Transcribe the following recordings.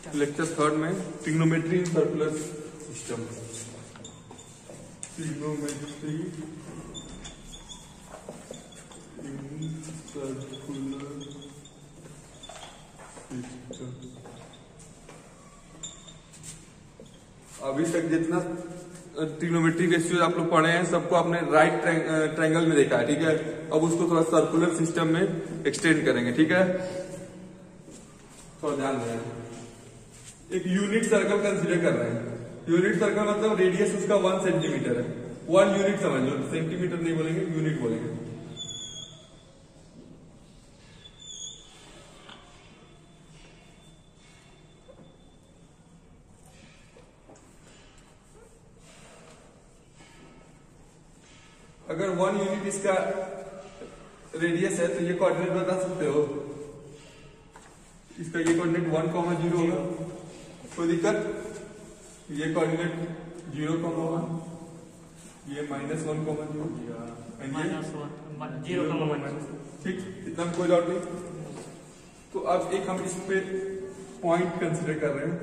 Lecture third में trigonometry in circular system. Trigonometry in circular system. अभी तक जितना ट्रिग्नोमेट्री रेशियो आप लोग पढ़े हैं सबको आपने राइट ट्रायंगल में देखा है, ठीक है। अब उसको थोड़ा सर्कुलर सिस्टम में एक्सटेंड करेंगे, ठीक है। थोड़ा ध्यान दें, एक यूनिट सर्कल कंसीडर कर रहे हैं। यूनिट सर्कल मतलब रेडियस उसका 1 सेंटीमीटर है। 1 यूनिट समझ लो, सेंटीमीटर नहीं बोलेंगे, यूनिट बोलेंगे। अगर 1 यूनिट इसका रेडियस है तो ये कोऑर्डिनेट बता सकते हो। इसका ये कोऑर्डिनेट 1,0 होगा, कोई दिक्कत? ये कोऑर्डिनेट 0,1, ये -1,0 एंड ये 0,1, ठीक। इतना कोई डाउट नहीं। तो अब एक हम इस पे पॉइंट कंसीडर कर रहे हैं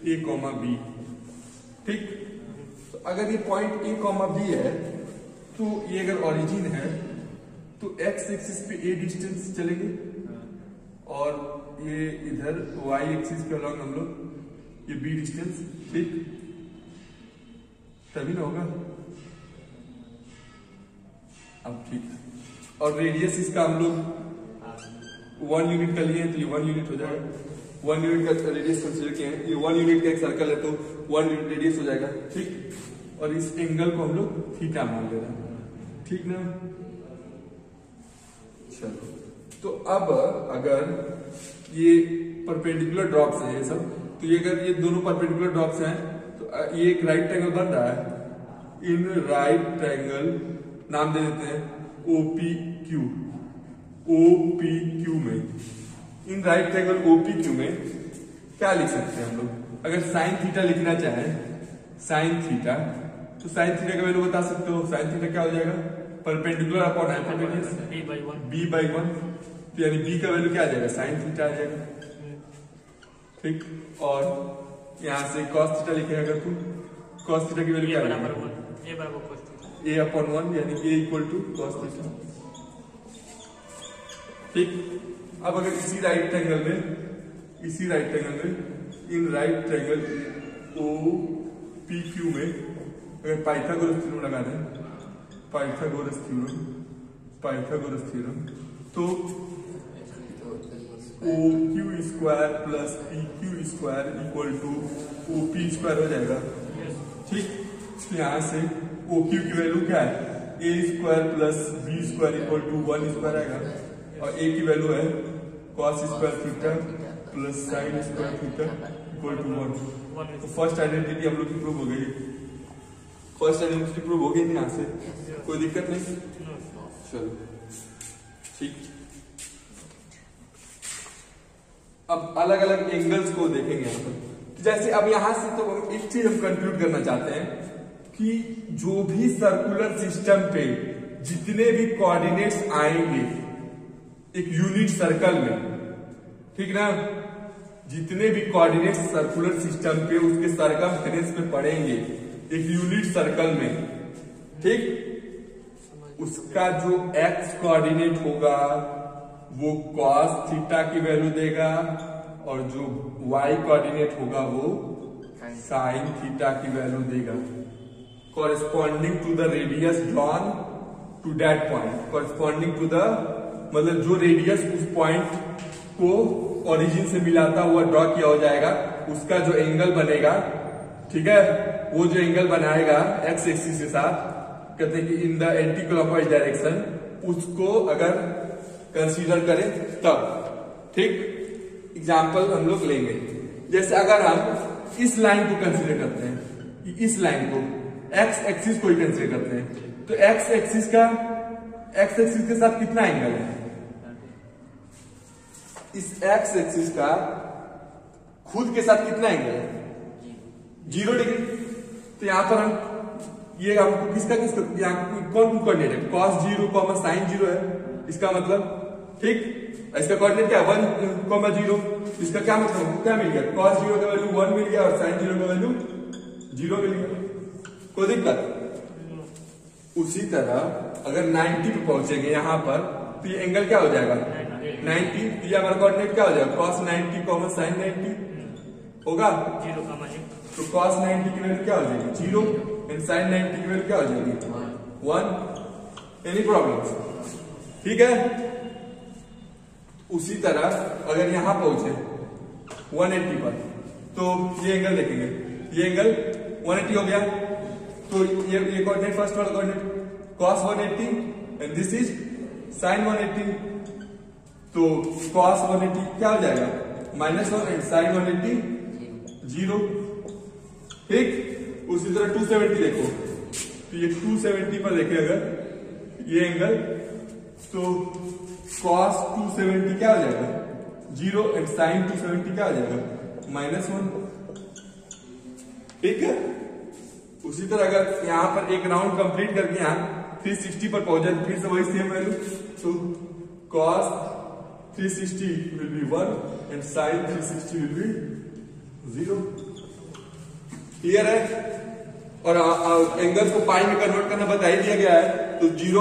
A, B, ठीक। तो अगर ये पॉइंट A, B है तो ये अगर ओरिजिन है तो x एक्सिस पे a डिस्टेंस चलेंगे और ये इधर y एक्सिस पे अलॉन्ग हम लोग ये b डिस्टेंस, ठीक। तभी ना होगा। अब ठीक, और रेडियस इसका हम लोग 1 यूनिट का लिए हैं तो ये 1 यूनिट हो जाएगा। 1 यूनिट का रेडियस कंसीडर किए हैं, ये 1 यूनिट का एक सर्कल है तो 1 यूनिट रेडियस हो जाएगा, ठीक। और इस एंगल को हम लोग थीटा मान ले रहे हैं, ठीक ना। चलो, तो अब अगर ये परपेंडिकुलर ड्रॉप्स है ये सब, तो ये अगर ये दोनों परपेंडिकुलर ड्रॉप्स हैं तो ये एक राइट ट्रायंगल बन रहा है। इन राइट ट्रायंगल नाम दे देते हैं OPQ। OPQ में, इन राइट ट्रायंगल OPQ में क्या लिख सकते हैं हम लोग? अगर साइन थीटा लिखना चाहें, साइन थीटा, तो साइन थीटा का वैल्यू बता सकते हो। साइन थीटा क्या हो जाएगा? परपेंडिकुलर अपॉन हाइपोटेन्यूज b/1, तो यानी b का वैल्यू क्या आ जाएगा? साइन थीटा आ जाएगा, ठीक। और यहां से cos थीटा लिखेगा अगर तू, cos थीटा की वैल्यू क्या आ जाएगी? a/1 यानी a = cos थीटा, ठीक। अब अगर इसी राइट ट्रायंगल में इन राइट ट्रायंगल OPQ में अगर पाइथागोरस थ्योरम लगा दें, पाइथागोरस थ्योरम, तो OQ² + PQ² = OP² हो जाएगा, ठीक। यहां से OQ की वैल्यू क्या है? A² + B² = 1² आएगा और A की वैल्यू है cos² थीटा + sin² थीटा = 1। तो फर्स्ट आइडेंटिटी हम लोग की प्रूव हो गई। फर्स्ट आइडेंटिटी प्रूव हो गई यहां से, कोई दिक्कत नहीं। चलो, ठीक। अब अलग अलग एंगल्स को देखेंगे यहाँ पर। जैसे अब यहां से तो एक चीज हम कंक्लूड करना चाहते हैं कि जो भी सर्कुलर सिस्टम पे जितने भी कोऑर्डिनेट्स आएंगे एक यूनिट सर्कल में, ठीक ना, जितने भी कोऑर्डिनेट्स सर्कुलर सिस्टम पे उसके सरकमफ्रेंस पे पड़ेंगे एक यूनिट सर्कल में, ठीक, उसका जो x कोऑर्डिनेट होगा वो cos थीटा की वैल्यू देगा और जो y कोऑर्डिनेट होगा वो sin थीटा की वैल्यू देगा, corresponding to the radius drawn to that point. Corresponding to the मतलब जो रेडियस उस पॉइंट को ओरिजिन से मिलाता हुआ ड्रॉ किया हो जाएगा, उसका जो एंगल बनेगा, ठीक है, वो जो एंगल बनाएगा x एक्सिस के साथ, कहते हैं कि in the anti clockwise direction, उसको अगर कंसीडर करें तब, ठीक। एग्जांपल हम लोग लेंगे, जैसे अगर हम इस लाइन को कंसीडर करते हैं, इस लाइन को x एक्सिस को ही कंसीडर करते हैं, तो x एक्सिस के साथ कितना एंगल है? इस x एक्सिस का खुद के साथ कितना एंगल है? 0 डिग्री। तो यहां पर हम ये हमको किसका यहाँ कौन कोऑर्डिनेट है? cos 0, sin 0 है। इसका मतलब ठीक। इसका कोऑर्डिनेट क्या 1,0, इसका क्या मतलब क्या मिल गया, cos 0 का वैल्यू 1 मिल गया और sin 0 का वैल्यू 0 मिल गया, कोई दिक्कत। उसी तरह अगर 90 पे पहुंचेंगे यहां पर तो ये एंगल क्या हो जाएगा 90, ये हमारा कोऑर्डिनेट क्या हो जाएगा cos 90, sin 90 होगा 0, 1। तो cos 90 की वैल्यू क्या हो जाएगी 0 एंड sin 90 की वैल्यू क्या हो जाएगी 1। एनी प्रॉब्लम्स, ठीक है। उसी तरह अगर यहां पहुंचे 180 पर तो ये एंगल देखेंगे, ये एंगल 180 हो गया, तो ये कोऑर्डिनेट फर्स्ट वाला coordinate cos 180 and this is sin 180, तो cos 180 क्या हो जाएगा -1 एंड sin 180 0, ठीक। उसी तरह 270 देखो, तो ये 270 पर देखे अगर ये एंगल, तो cos 270 क्या हो जाएगा 0 एंड sin 270 क्या हो जाएगा -1, ठीक है। उसी तरह अगर यहां पर एक राउंड कंप्लीट करके यहां 360 पर पहुंच जाए तो फिर से वही सेम वैल्यू, तो cos 360 will be 1 and sin 360 will be 0, clear है। और एंगल को पाई में कन्वर्ट करना बता ही दिया गया है, तो 0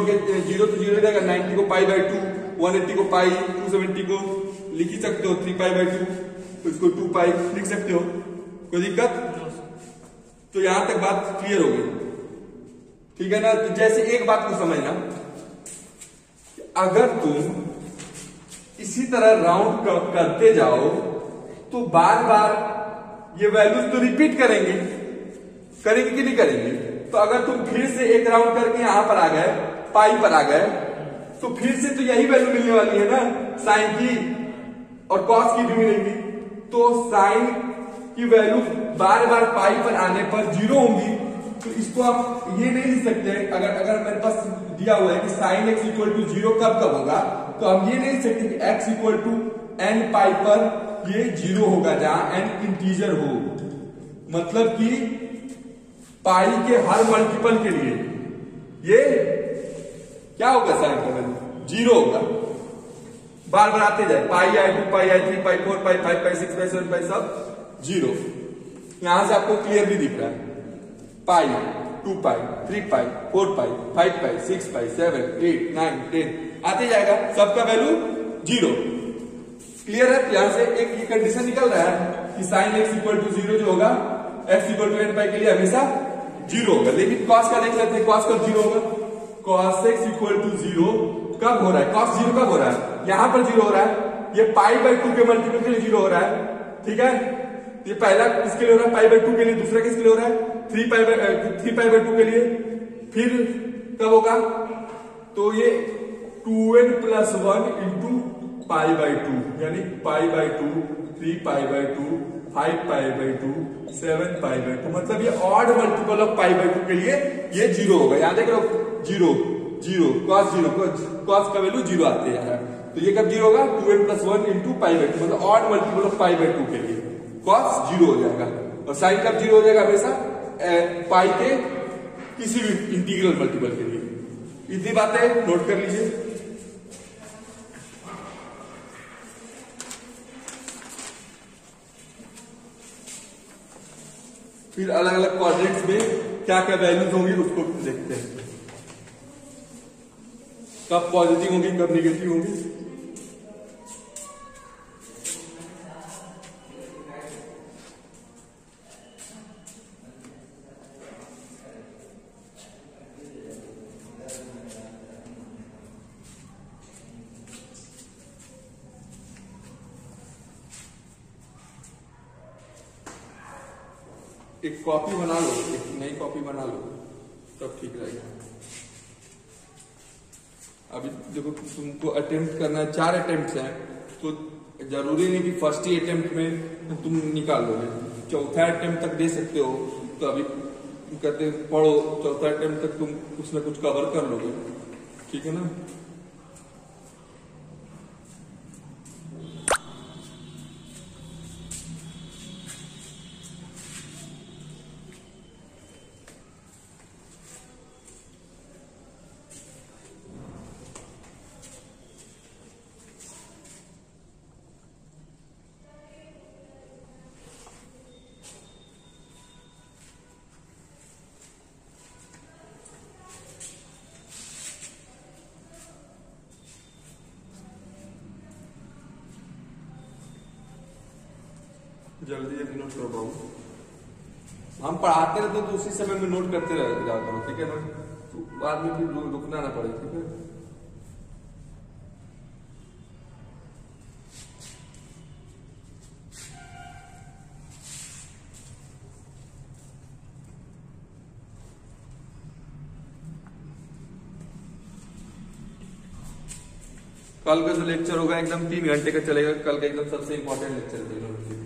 तो 0 रहेगा, 90 को पाई बाय 2, 180 को पाई, 270 को लिख ही सकते हो 3π/2, तो इसको 2π लिख सकते हो, कोई दिक्कत। तो यहां तक बात क्लियर हो गई, ठीक है ना। तो जैसे एक बात को समझना, अगर तुम इसी तरह राउंड करते जाओ तो बार बार ये वैल्यूज तो रिपीट करेंगे कि नहीं करेंगे। तो अगर तुम फिर से एक राउंड करके यहां पर आ गए, पाई पर आ गए, तो फिर से तो यही वैल्यू मिलने वाली है ना, साइन की और कॉस की भी मिलेंगी। तो साइन की वैल्यू बार बार पाई पर आने पर 0 होंगी, तो इसको आप ये नहीं लिख सकते। अगर मेरे पास दिया हुआ है कि साइन x इक्वल टू 0 कब होगा, तो हम ये नहीं लिख सकते कि x इक्वल टू n पाई पर ये 0 होगा, जहां n इंटीजर हो, मतलब कि पाई के हर मल्टीपल के लिए ये क्या होगा, साइन का वैल्यू 0 होगा, बार बार आते जाए, पाई आई 2 पाई आई 3 पाई 4 पाई 5 पाई 6 पाई 7 पाई सब 0। यहां से आपको क्लियरली दिख रहा है, पाई 2 पाई 3 पाई 4 पाई 5 पाई 6 पाई 7 8 9 10 आते जाएगा, सबका वैल्यू 0, क्लियर है। यहां से एक ये कंडीशन निकल रहा है कि साइन x इक्वल टू 0 जो होगा, x इक्वल टू n पाई के लिए हमेशा 0 होगा। लेकिन cos का देख लेते हैं, cos कब 0 होगा, cos x इक्वल टू 0 कब हो रहा है, cos 0 कब हो रहा है, यहां पर 0 हो रहा है, ये पाई बाय 2 के मल्टीपल के लिए 0 हो रहा है, ठीक है। ये पहला किसके लिए हो रहा है, पाई बाय 2 के लिए, दूसरा किसके लिए हो रहा है 3 पाई बाय 2 के लिए, फिर कब होगा, तो ये 2n + 1 इंटू पाई बाय 2, यानी pi by 2 3 pi by 2 5 pi by 2 7 pi by 2, मतलब ये odd multiple of pi by 2 के लिए ये 0 होगा। यहां देख लो 0 0 cos 0 cos का वैल्यू 0 आते जा रहा है, तो ये कब 0 होगा 2n + 1 इंटू पाई बाय 2, मतलब odd multiple of pi by 2 के लिए cos 0 हो जाएगा। और साइन कब 0 हो जाएगा, हमेशा पाई के किसी भी इंटीग्रल मल्टीपल के लिए। इतनी बातें नोट कर लीजिए। फिर अलग अलग कोऑर्डिनेट्स में क्या क्या वैल्यूज होंगी उसको देखते हैं, कब पॉजिटिव होंगी कब नेगेटिव होंगी। एक कॉपी बना लो, एक नई कॉपी बना लो, तब ठीक रहेगा। अभी देखो तुमको अटेम्प्ट करना है, 4 अटेम्प्ट हैं, तो जरूरी नहीं कि फर्स्ट ही अटेम्प्ट में तुम निकाल लोगे, चौथा अटेम्प्ट तक दे सकते हो। तो अभी कहते पढ़ो, चौथा अटेम्प्ट तक तुम कुछ ना कुछ कवर कर लोगे, ठीक है ना। जल्दी जल्दी नोट करो बाबू, हम पढ़ाते रहते तो उसी समय में नोट करते रह जाता हूँ, ठीक है ना, तो बाद में फिर रुकना ना पड़े, ठीक है। कल का जो लेक्चर होगा एकदम 3 घंटे का चलेगा, कल का एकदम सबसे इंपॉर्टेंट लेक्चर है।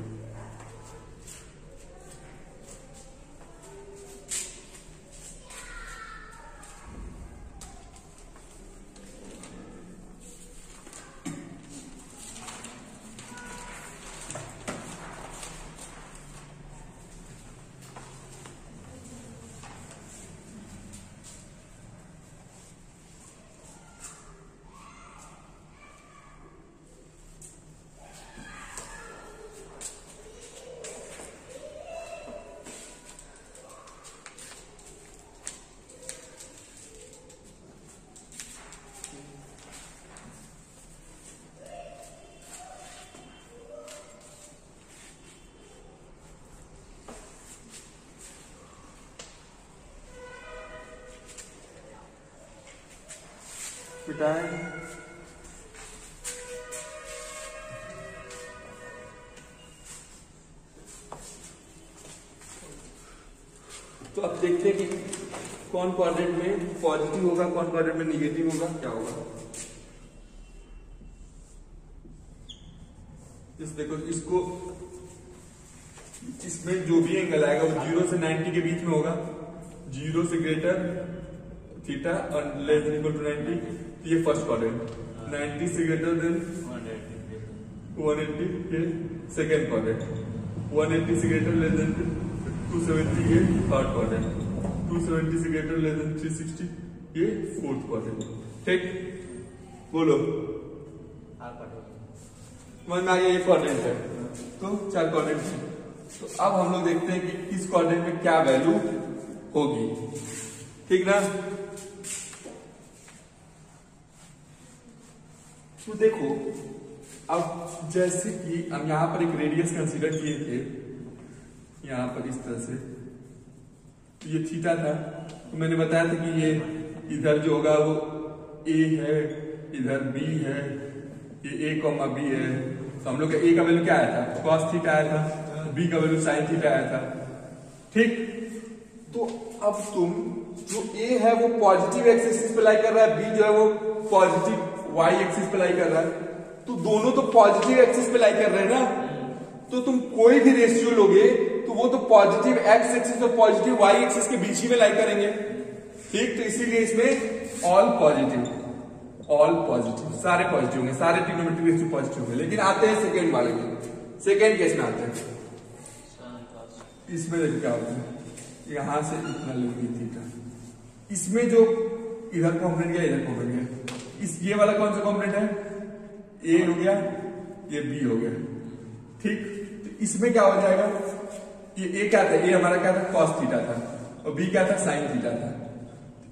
मिटाएं, तो अब देखते हैं कि कौन क्वाड्रेंट में पॉजिटिव होगा, कौन क्वाड्रेंट में निगेटिव होगा, क्या होगा। इस देखो, इसको इसमें जो भी एंगल आएगा वो 0 से 90 के बीच में होगा, 0 से ग्रेटर थीटा और लेस देन इक्वल टू 90, ये फर्स्ट क्वाड्रेंट, 90 से ग्रेटर देन 180 के सेकेंड क्वाड्रेंट, 180 से ग्रेटर लेस देन 270 के थर्ड क्वाड्रेंट, 270 से ग्रेटर लेस देन 360 ये फोर्थ क्वाड्रेंट, ठीक। बोलो समझ में आ गया, ये क्वाड्रेंट है, तो 4 क्वाड्रेंट है। तो अब हम लोग देखते हैं कि इस क्वाड्रेंट में क्या वैल्यू होगी, ठीक ना। तो देखो, अब जैसे कि हम यहां पर एक रेडियस कंसीडर किए थे, यहां पर इस तरह से, तो ये थीटा था, तो मैंने बताया था कि ये इधर जो होगा वो ए है, इधर बी है, ये ए कॉमा बी है, तो हम लोग का ए का वैल्यू क्या आया था, कॉस थीटा आया था, बी का वैल्यू साइन थीटा आया था, ठीक। तो अब तुम जो ए है वो पॉजिटिव एक्सिस पे लाई कर रहा है, बी जो है वो पॉजिटिव वाई एक्सिस पे लाई कर रहा है, तो दोनों तो पॉजिटिव एक्सिस पे लाई कर रहे हैं ना, तो तुम कोई भी रेशियो लोगे तो वो तो पॉजिटिव एक्स एक्सिस और पॉजिटिव वाई एक्सिस के बीच ही में लाई करेंगे, ठीक। तो इसीलिए इसमें ऑल पॉजिटिव, सारे पॉजिटिव होंगे, सारे ट्रिग्नोमेट्रिक रेशियो पॉजिटिव होंगे। लेकिन आते हैं सेकेंड वाले में, सेकेंड केस में आते हैं, इसमें देखो क्या होता है, यहां से इतना लेंगे थीटा, इसमें जो इधर कॉम्पोनेंट गया, इधर कॉम्पोनेंट गया, इस ये वाला कौन सा कॉम्पोनेंट है, ए हो गया, ये बी हो गया, ठीक। तो इसमें क्या हो जाएगा, ये ए क्या था, ए हमारा क्या था, कॉस थीटा था, और बी क्या था, साइन थीटा था।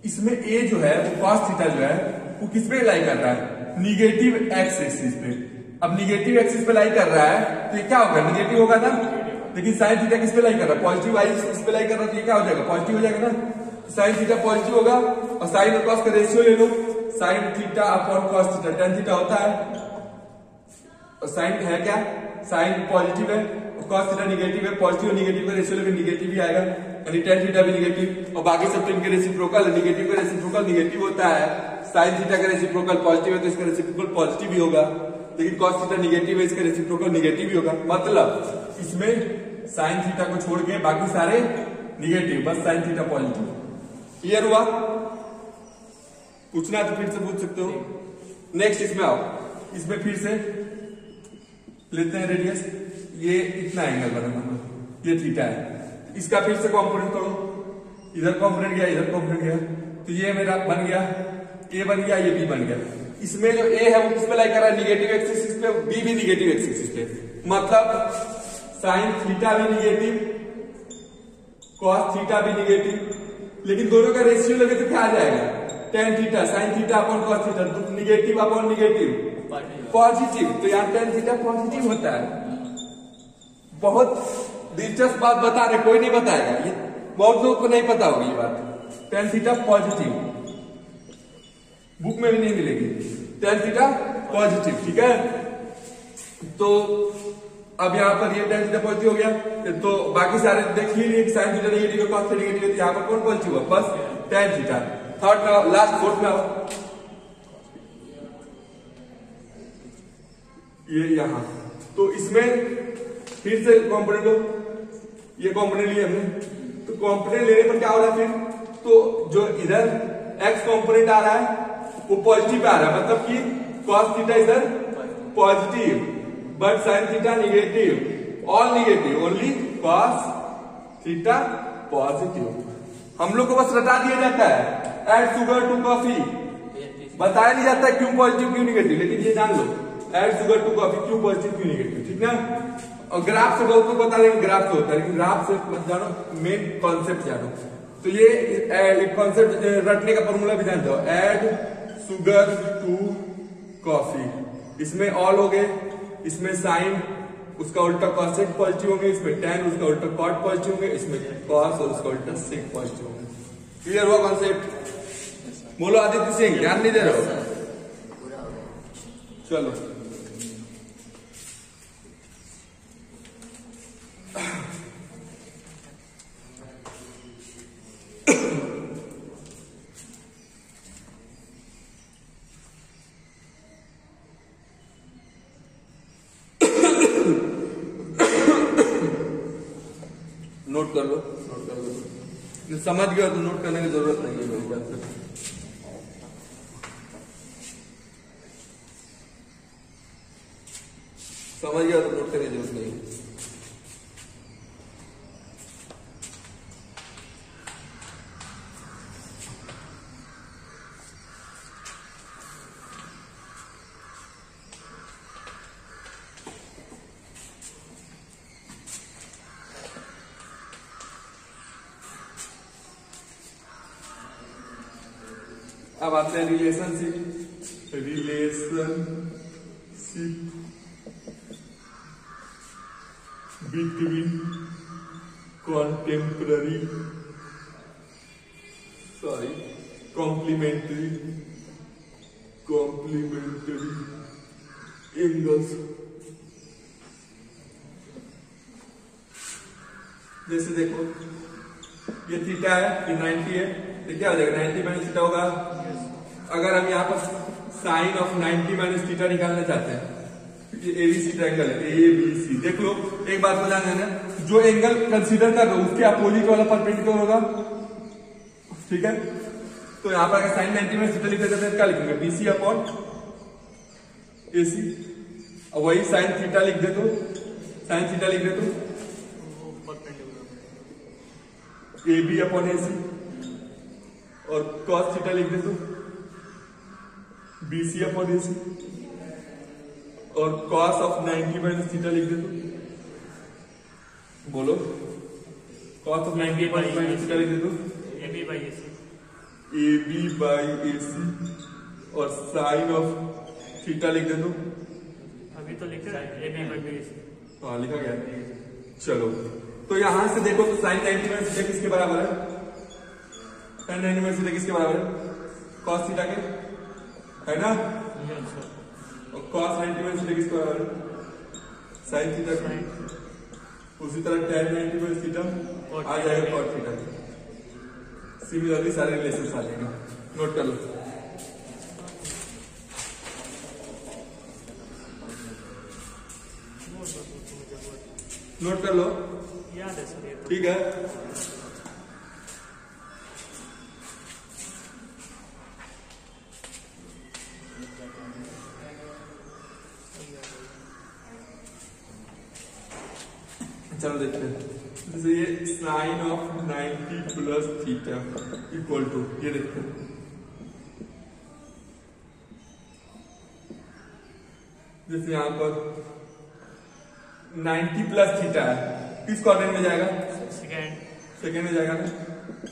इसमें ए जो है वो कॉस थीटा जो है वो किस पे लाई कर रहा है, निगेटिव एक्स एक्सिस पे। अब निगेटिव एक्सिस पे लाई कर रहा है तो ये क्या होगा, निगेटिव होगा ना, लेकिन साइन थीटा किस पे लाई कर रहा है, पॉजिटिव वाई एक्सिस पे लाई कर रहा है, तो ये क्या हो जाएगा, पॉजिटिव हो जाएगा ना। साइन थीटा पॉजिटिव होगा, और साइन और कॉस का रेशियो ले लो, sine theta upon cos theta, tan theta होता है, और साइन है क्या, साइन पॉजिटिव है और कॉस थीटा निगेटिव है, पॉजिटिव और निगेटिव का रेशियो लेके निगेटिव ही आएगा, यानी tan थीटा भी निगेटिव, और बाकी सब तो इनके रेसिप्रोकल है, निगेटिव का रेसिप्रोकल निगेटिव होता है, साइन थीटा का रेसिप्रोकल पॉजिटिव है तो इसका रेसिप्रोकल पॉजिटिव ही होगा, लेकिन कॉस थीटा निगेटिव है, इसका रेसिप्रोकल निगेटिव ही होगा। मतलब इसमें साइन थीटा को छोड़ के बाकी सारे निगेटिव, बस साइन थीटा पॉजिटिव। क्लियर हुआ, पूछना है तो फिर से पूछ सकते हो। नेक्स्ट इसमें आओ, इसमें फिर से लेते हैं रेडियस, ये इतना एंगल बना, ये थीटा है, इसका फिर से कॉम्पोनेंट करो, इधर कॉम्पोनेंट गया, इधर कॉम्पोनेंट गया, तो ये मेरा बन गया, ए बन गया, ये बी बन गया। इसमें जो ए है वो किस पे लाई कर रहा है, निगेटिव एक्सिस पे, बी भी निगेटिव एक्सिस पे, मतलब साइन थीटा भी निगेटिव, कॉस थीटा भी निगेटिव, लेकिन दोनों का रेशियो लगे तो क्या आ जाएगा, tan theta sine theta upon cos theta, तो निगेटिव अपॉन निगेटिव पॉजिटिव, तो यहाँ tan थीटा पॉजिटिव होता है, बहुत दिलचस्प बात बता रहे, कोई नहीं बताएगा, ये बहुत लोगों को नहीं पता होगी ये बात। tan थीटा पॉजिटिव, बुक में भी नहीं मिलेगी, tan थीटा पॉजिटिव, ठीक है। तो अब यहाँ पर ये tan थीटा पॉजिटिव हो गया, तो बाकी सारे देख ही लिए sin थीटा नेगेटिव है, cos थीटा नेगेटिव है, यहाँ पर कौन पॉजिटिव है? बस tan थीटा। थर्ड में लास्ट फोर्थ में आओ, ये यहाँ, तो इसमें फिर से कॉम्पोनेंट लो, ये कॉम्पोनेंट लिए हमने, तो कॉम्पोनेंट लेने पर क्या हो रहा है फिर? तो जो इधर x कॉम्पोनेंट आ रहा है वो पॉजिटिव पे आ रहा है, मतलब कि cos थीटा इधर positive but sin theta negative, all negative, only cos theta positive. हम लोग को बस रटा दिया जाता है, ऐड शुगर टू कॉफी, बताया नहीं जाता क्यों पॉजिटिव क्यों निगेटिव, लेकिन ये जान लो ऐड शुगर टू कॉफी क्यों पॉजिटिव क्यों निगेटिव, ठीक ना। और ग्राफ से बहुत लोग बता देंगे ग्राफ से होता है, लेकिन ग्राफ से मत जानो, मेन कॉन्सेप्ट जानो। तो ये कॉन्सेप्ट रटने का फॉर्मूला भी जान जाओ, ऐड शुगर टू कॉफी, इसमें ऑल हो गए, इसमें साइन उसका उल्टा कॉसेक पॉजिटिव होंगे, इसमें tan उसका उल्टा कॉट पॉजिटिव होंगे, इसमें कॉस और उसका उल्टा सेक पॉजिटिव होंगे। क्लियर हुआ कॉन्सेप्ट? बोलो आदित्य सिंह, ध्यान नहीं दे रहे हो? चलो नोट कर लो, नोट कर लो, समझ गया तो नोट करने की जरूरत नहीं है मेरे ख्याल से। समझ गया तो नोट करने की जरूरत नहीं है। अब आते हैं रिलेशनशिप, बिटवीन कॉम्प्लीमेंट्री एंगल्स। जैसे देखो ये थीटा है, ये 90 है, तो क्या हो जाएगा 90 माइनस थीटा होगा। अगर हम यहाँ पर साइन ऑफ 90 माइनस थीटा निकालना चाहते हैं, ये एबीसी ट्रायंगल है, एबीसी, देख लो एक बात को ध्यान देना, जो एंगल कंसीडर कर रहे हो उसके अपोजिट वाला परपेंडिकुलर होगा, ठीक है। तो यहाँ पर अगर साइन 90 माइनस थीटा लिखा जाता है क्या लिखेंगे? बीसी अपॉन एसी, और वही साइन थीटा लिख दे तो, साइन थीटा लिख दे तो AB अपॉन एसी, और cos थीटा लिख दे तो BC अपॉन एसी, और cos ऑफ 90 माइनस थीटा लिख दे तो, बोलो cos ऑफ 90 माइनस थीटा लिख दे तो AB बाई AC, और साइन ऑफ थीटा लिख दे तो, अभी तो लिखा है AB बाई AC, हाँ लिखा गया। चलो तो यहां से देखो तो साइन 90 माइनस थीटा किसके बराबर है? साइन 90 माइनस थीटा किसके बराबर है? cos थीटा के, है ना। और cos 90 माइनस थीटा किसके बराबर है? साइन थीटा के। उसी तरह tan 90 माइनस थीटा आ जाएगा cot थीटा के। सिमिलरली सारे रिलेशंस आ जाएंगे, नोट कर लो। नोट कर लो, याद है सर, ठीक है। चलो देखते हैं, जैसे ये sine of 90 plus theta equal to, ये देखते हैं, जैसे यहां पर 90 प्लस थीटा है, किस क्वाड्रेंट में जाएगा? सेकेंड में जाएगा ना,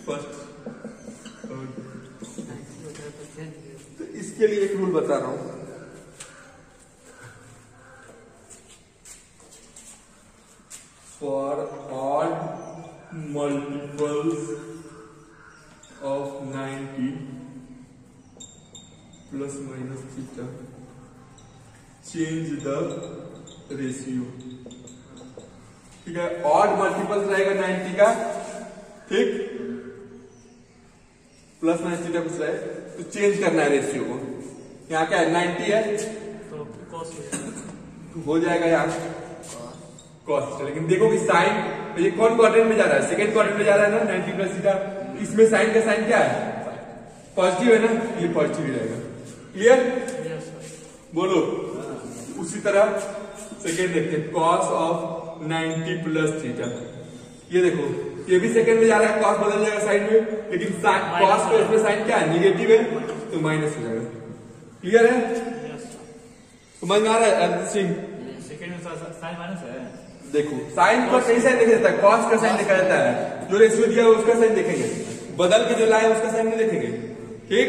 फर्स्ट। तो इसके लिए एक रूल बता रहा हूं, for odd multiples of 90 plus minus theta, change the ratio। ठीक है, ऑड मल्टीपल्स रहेगा 90 का, ठीक, प्लस माइनस थीटा कुछ रहे तो चेंज करना है रेशियो को। यहाँ क्या है 90 है तो cos हो जाएगा यहाँ cos, लेकिन देखो कि साइन ये कौन क्वाड्रेंट में जा रहा है, सेकंड क्वाड्रेंट में जा रहा है ना 90 प्लस थीटा। इसमें साइन का साइन क्या है, पॉजिटिव है ना, ये पॉजिटिव ही रहेगा। Clear, yes sir. बोलो। उसी तरह सेकंड देखते हैं, cos ऑफ 90 प्लस थीटा। ये देखो ये भी सेकंड में जा रहा है, cos बदल जाएगा साइन में, लेकिन cos पे इसमें साइन क्या है, निगेटिव है तो माइनस हो जाएगा। क्लियर है, यस समझ में आ रहा है अरविंद सिंह? सेकंड में साइन माइनस है। देखो साइन को कई साइन देखा जाता है, cos का साइन देखा जाता है, जो रेशियो दिया है उसका साइन देखेंगे, बदल के जो लाए उसका साइन नहीं देखेंगे। ठीक,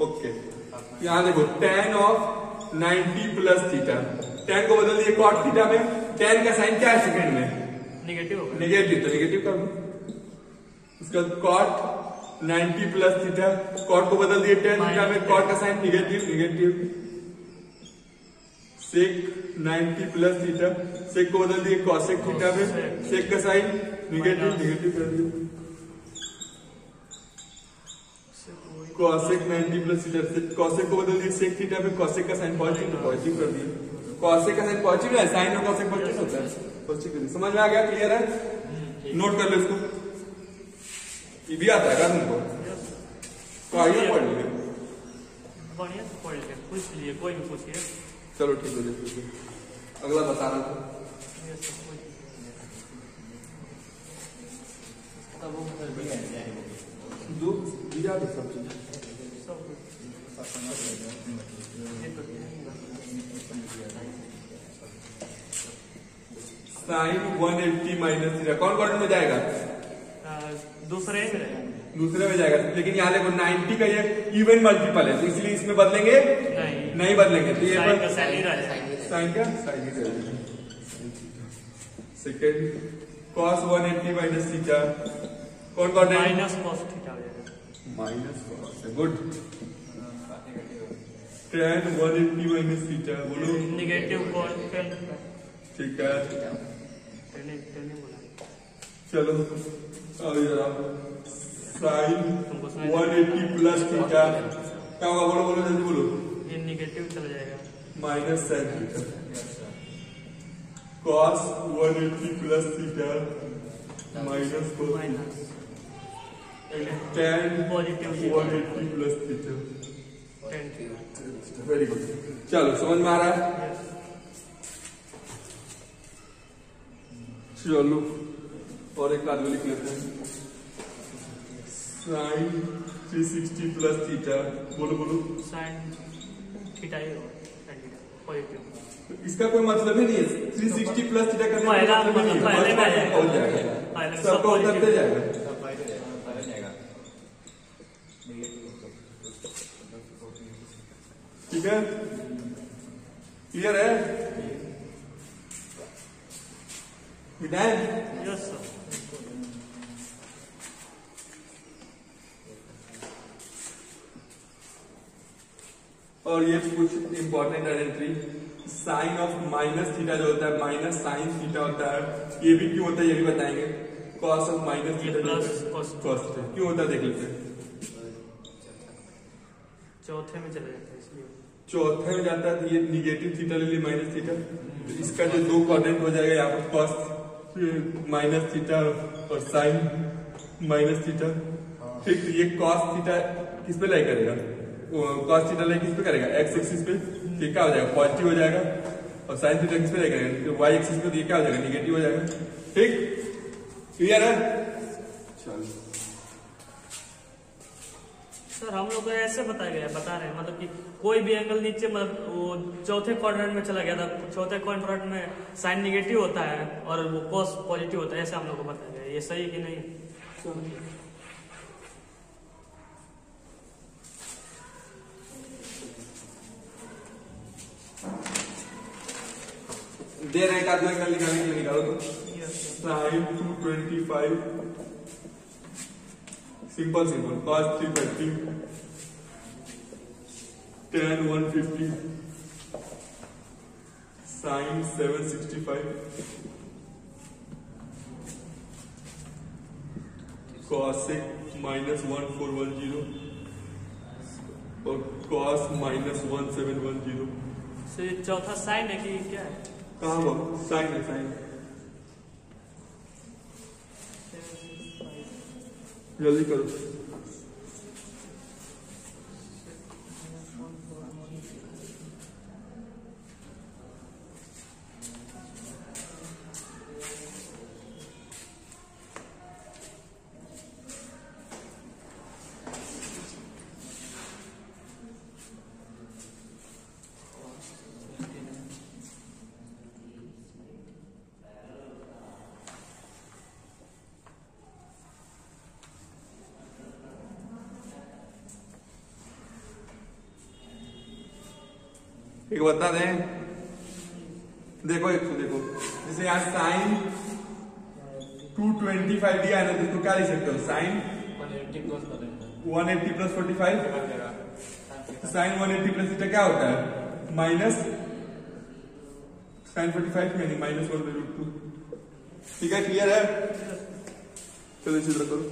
ओके। यहाँ देखो tan of 90 plus theta, tan को बदल दिए cot थीटा में, tan का साइन क्या है सेकंड में, निगेटिव होगा, निगेटिव, तो निगेटिव कर दो। उसका cot 90 प्लस थीटा, cot को बदल दिए tan थीटा में, cot का sign negative, negative. sec 90 plus theta, sec को बदल दिए cosec थीटा में, sec का साइन निगेटिव, निगेटिव कर दिए। cosec 90 प्लस थीटा, cosec को बदल दिए sec थीटा में, cosec का साइन पॉजिटिव, पॉजिटिव कर दिए। cosec का साइन पॉजिटिव है, साइन में cosec पॉजिटिव होता है, पॉजिटिव कर दिए। समझ में आ गया, क्लियर है? नोट कर लो इसको, ये भी आता है क्या तुमको? तो आइए पढ़ लीजिए, बढ़िया से पढ़ लीजिए, पूछ लीजिए, कोई भी पूछिए। चलो ठीक हो जाए, अगला बताना था। यस सर, कोई दो दिया सब चीज सब कुछ साइन 180 माइनस थीटा कौन क्वाड्रेंट में जाएगा, दूसरे में रहेगा, दूसरे में जाएगा। लेकिन यहाँ देखो 90 का ये इवन मल्टीपल है, तो इसलिए इसमें बदलेंगे नहीं बदलेंगे, तो ये साइन का साइन ही रहेगा, साइन का साइन ही रहेगा। सेकेंड cos 180 माइनस थीटा कौन क्वाड्रेंट, माइनस cos थीटा हो जाएगा, minus cos, good. tan 180 minus theta बोलो, निगेटिव cos, ठीक है। टेन बोला, चलो अब जरा साइन 180 प्लस थीटा क्या होगा, बोलो बोलो जल्दी बोलो, ये निगेटिव चला जाएगा, minus sine theta. cos 180 plus theta minus cos minus tan positive 180 plus theta. 10। Very good, चलो समझ में आ रहा है। चलो और एक कार्य लिख लेते हैं, साइन 360 प्लस थीटा बोलो बोलो, साइन थीटा ही होगा, पॉजिटिव। इसका कोई मतलब ही नहीं है, 360 प्लस थीटा करने का पहला मतलब नहीं है, पहले में आ जाएगा, हो जाएगा, पहले में सबका उतरते जाएगा। ठीक है, क्लियर है विधान? Yes sir. और ये कुछ important identity, sine of minus theta जो होता है माइनस साइन थीटा होता है, ये भी क्यों होता है ये भी बताएंगे। कॉस ऑफ माइनस थीटा जो कॉस क्यों होता है देख लेते हैं। चौथे में चले जाते हैं, इसलिए चौथे में जाता है तो ये निगेटिव थीटा ले ली माइनस थीटा, तो इसका जो दो क्वाड्रेंट हो जाएगा यहाँ पर कॉस माइनस थीटा और साइन माइनस थीटा। ठीक, तो ये कॉस थीटा किस पे लाई करेगा, कॉस थीटा लाई किस पे करेगा, एक्स एक्सिस पे, तो क्या हो जाएगा पॉजिटिव हो जाएगा, और साइन थीटा किस पे लाई करेगा वाई एक्सिस पे, तो ये क्या हो जाएगा निगेटिव हो जाएगा। ठीक, क्लियर है? चलो सर हम लोग को ऐसे बताया गया, बता रहे हैं मतलब कि कोई भी एंगल नीचे मतलब वो चौथे क्वाड्रेंट में चला गया था, चौथे क्वाड्रेंट में साइन निगेटिव होता है और वो कॉस पॉजिटिव होता है, ऐसे हम लोग को बताया गया। ये सही है कि नहीं? दे रहे हैं, निकालने के लिए निकालो तो। Yes sir. Sine 225 simple cos 330 tan 150 sine 765 cosec -1410 और cos -1710। तो ये चौथा साइन है कि क्या है? कहाँ वो साइन है साइन। जल्दी करो। एक बता दें, देखो जैसे यहाँ साइन 225 दिया है ना, तो इसको क्या लिख सकते हो? Sine 180 plus 45। Sine 180 plus theta क्या होता है? माइनस साइन 45 यानी -1/√2। ठीक है, क्लियर है? चलो इसी तरह करो।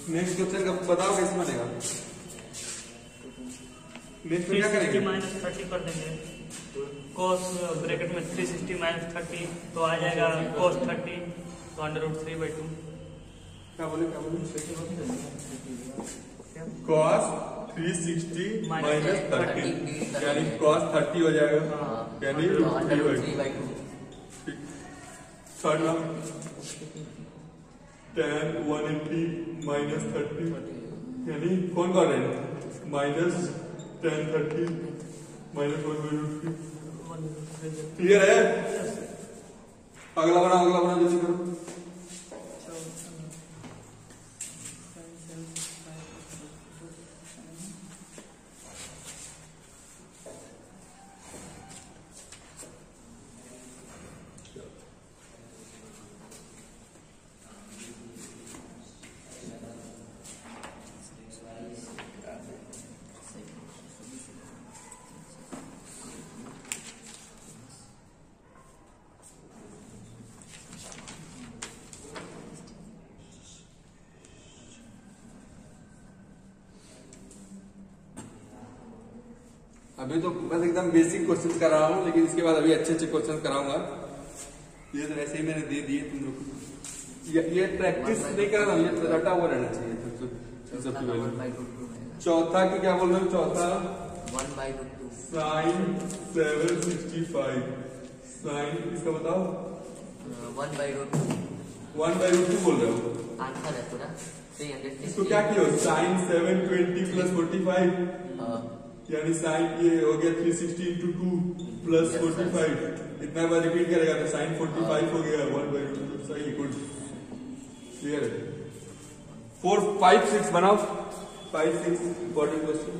नेक्स्ट क्वेश्चन का बताओ कैसे बनेगा? नेक्स्ट में क्या करेंगे? -30 कर देंगे। cos ब्रैकेट में 360 -30 तो आ जाएगा cos 30 तो √3/2। क्या बोले cos 360 -30 यानी cos 30 हो जाएगा, यानी √3/2। थर्ड नाम tan 180 -30 यानी कौन कर रहे हैं? -tan 30 -1/√3। क्लियर है? अगला बना जल्दी करो। अभी तो बस एकदम बेसिक क्वेश्चन कर रहा हूँ, लेकिन इसके बाद अभी अच्छे क्वेश्चन कराऊंगा। ये तो ऐसे ही मैंने दे दिए तुम लोग। ये प्रैक्टिस नहीं कर रहा हूँ, ये रटा हुआ रहना चाहिए सबकी वैल्यू। चौथा की क्या बोल रहे हो? चौथा 1/√2 साइन 765 साइन इसका बताओ। 1/√2 1/√2 बोल रहे हो? आंसर है पूरा 360। इसको क्या किया? साइन 720 प्लस 45 यानी साइन ये हो गया 360 × 2 प्लस 45। इतना बार रिपीट करेगा तो साइन 45 हो गया 1/√2। सही, गुड, क्लियर है। 4, 5, 6 बनाओ। 5, 6 इंपॉर्टेंट क्वेश्चन।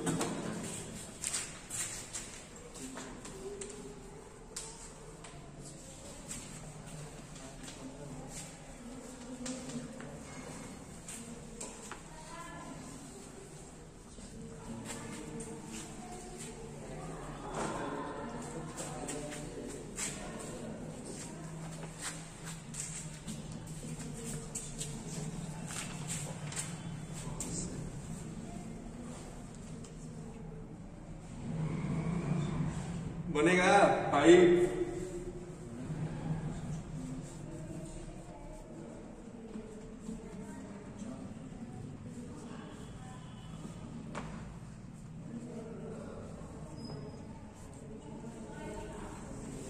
बनेगा 5।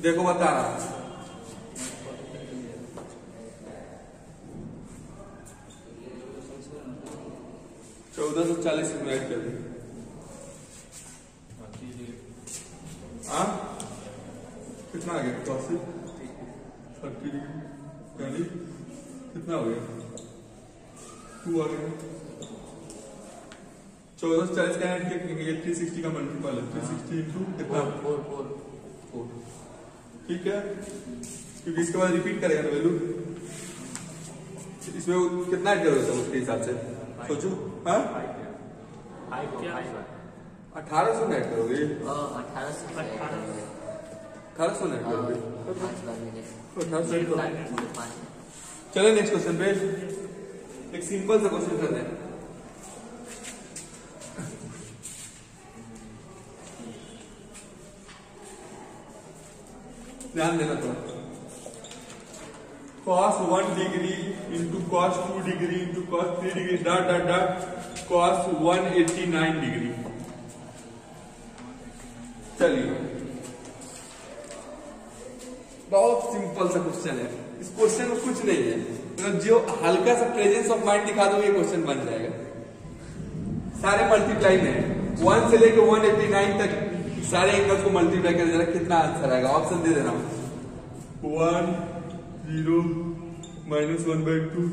देखो बता रहा 1440 में ऐड कर देंगे। हाँ कितना आ गया 80 30 यानी कितना हो गया 2 आ गया। 1440 का ऐड किया 360 का मल्टीपल है 360 इंटू कितना 4 ठीक है क्योंकि इसके बाद रिपीट करेगा ना वैल्यू इसमें कितना ऐड करोगे सब उसके हिसाब से सोचो। हाँ 1800 ऐड करोगे 1800 ऐड करोगे 1800 ऐड करोगे। चलो नेक्स्ट क्वेश्चन पे एक सिंपल सा क्वेश्चन करते हैं। ध्यान देना थोड़ा cos 1 degree into cos 2 degree into cos 3 degree dot dot dot cos 189 degree. चलिए बहुत सिंपल सा क्वेश्चन है। इस क्वेश्चन में कुछ नहीं है मतलब जो हल्का सा प्रेजेंस ऑफ माइंड दिखा दो ये क्वेश्चन बन जाएगा। सारे मल्टीप्लाई में 1 से लेकर 189 तक सारे एंगल्स को मल्टीप्लाई कर देना कितना आंसर आएगा। ऑप्शन दे दे रहा हूं 1 0 -1/2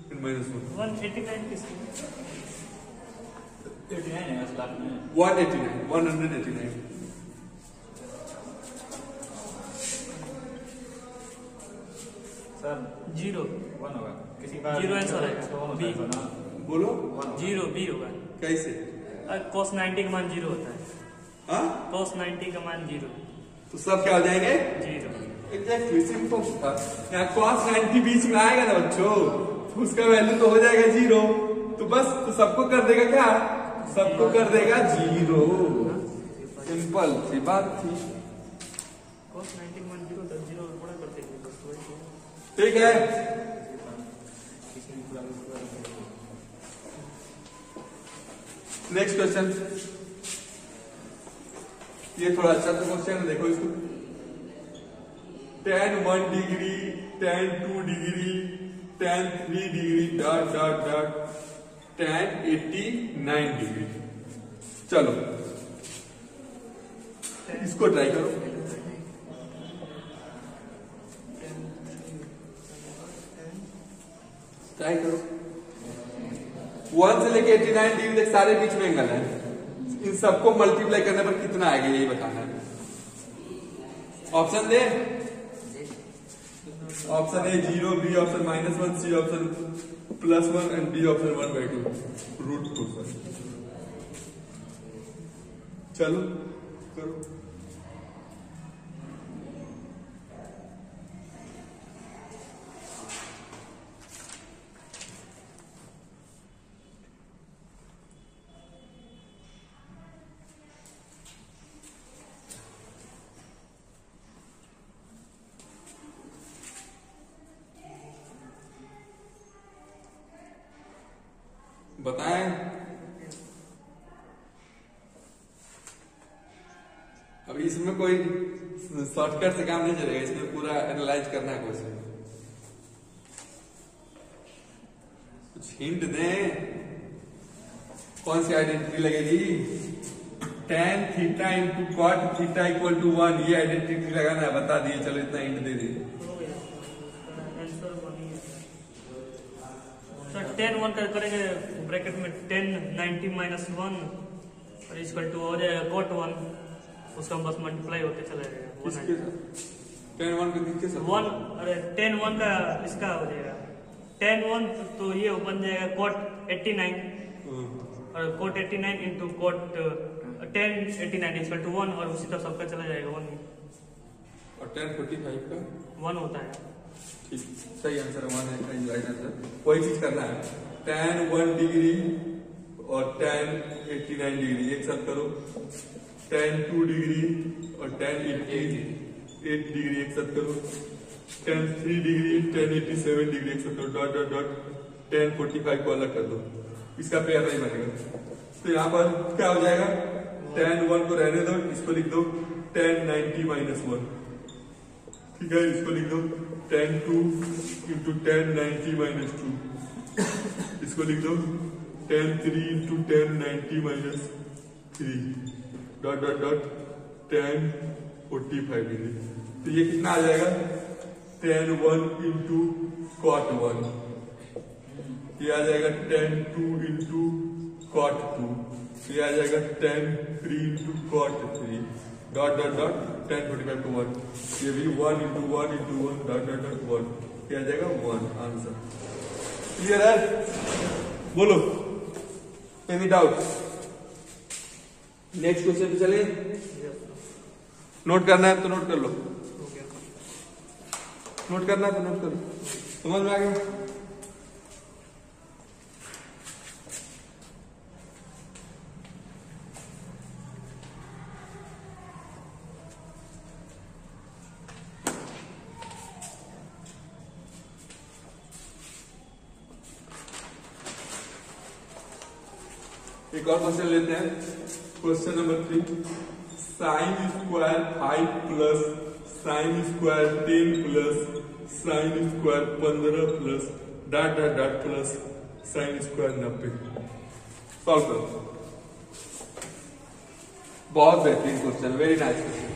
-1 189 किसकी 189 सर 0 1 होगा किसी का 0 आंसर आएगा बी बोलो 0 बी होगा। कैसे cos 90 का मान 0 होता है। हाँ cos 90 का मान 0 तो सब क्या हो जाएंगे 0 एग्जैक्टली सिंपल था। यहाँ cos 90 बीच में आएगा ना बच्चों उसका वैल्यू तो हो जाएगा 0 तो बस तो सबको कर देगा क्या सबको कर देगा 0 सिंपल सी बात थी। cos 90 का मान 0 होता है 0 बड़ा कर देंगे बस वही तो। ठीक है नेक्स्ट क्वेश्चन ये थोड़ा अच्छा सा क्वेश्चन है देखो इसको tan 1 degree tan 2 degree tan 3 degree dot dot dot tan 89 degree. चलो इसको ट्राई करो ट्राई करो 1 से लेके 89 डिग्री तक सारे बीच में एंगल है इन सबको मल्टीप्लाई करने पर कितना आएगा यही बताना है। ऑप्शन दे option A 0 B option -1 C option +1 and D option 1/2 √2। चलो करो बताएं अभी इसमें कोई शॉर्टकट से काम नहीं चलेगा इसमें पूरा एनालाइज करना है क्वेश्चन। कुछ हिंट दें कौन सी आइडेंटिटी लगेगी tan theta into cot theta equal to 1 ये आइडेंटिटी लगाना है बता दिए। चलो इतना हिंट दे दिए सर 10 1 कर करेंगे ब्रैकेट में 10 90 -1 और इसका 2 हो जाएगा cot 1 उसका बस मल्टीप्लाई होते चला जाएगा 10 1 के नीचे सब 1 अरे 10 1 का इसका हो जाएगा 10 1 तो ये बन जाएगा cot 89 और cot 89 into cot 10 89 equal to 1 और उसी तरह सबका चला जाएगा 1 और 10 45 का 1 होता है। ठीक सही आंसर 1 है राइट आंसर। वही चीज करना है tan 1 डिग्री और tan 89 डिग्री एक साथ करो tan 2 डिग्री और tan 88 डिग्री एक साथ करो tan 3 डिग्री tan 87 डिग्री एक साथ करो डॉट डॉट डॉट tan 45 को अलग कर दो इसका पेयर नहीं बनेगा तो यहाँ पर क्या हो जाएगा tan 1 को रहने दो इसको लिख दो tan 90 -1 ठीक है, इसको लिख दो tan 2 इंटू tan 90 माइनस 2, इसको लिख दो tan 3 into tan 90 minus 3 dot dot dot tan 45 degree. तो ये कितना आ जाएगा tan 1 इंटू cot 1, ये आ जाएगा tan 2 इंटू cot 2, ये आ जाएगा tan 3 into cot 3 dot dot dot tan 45 को 1, ये भी 1 into 1 into 1 dot dot dot 1, ये आ जाएगा 1 आंसर। क्लियर है? बोलो, एनी डाउट? नेक्स्ट क्वेश्चन पे चले। नोट करना है तो नोट कर लो, नोट करना है तो नोट कर लो। समझ में आ गया? एक और क्वेश्चन लेते हैं, question number 3। Sine square 5 plus sine square 10 plus sine square 15 plus dot dot dot plus sine square 90 solve करो। बहुत बेहतरीन क्वेश्चन, वेरी नाइस क्वेश्चन।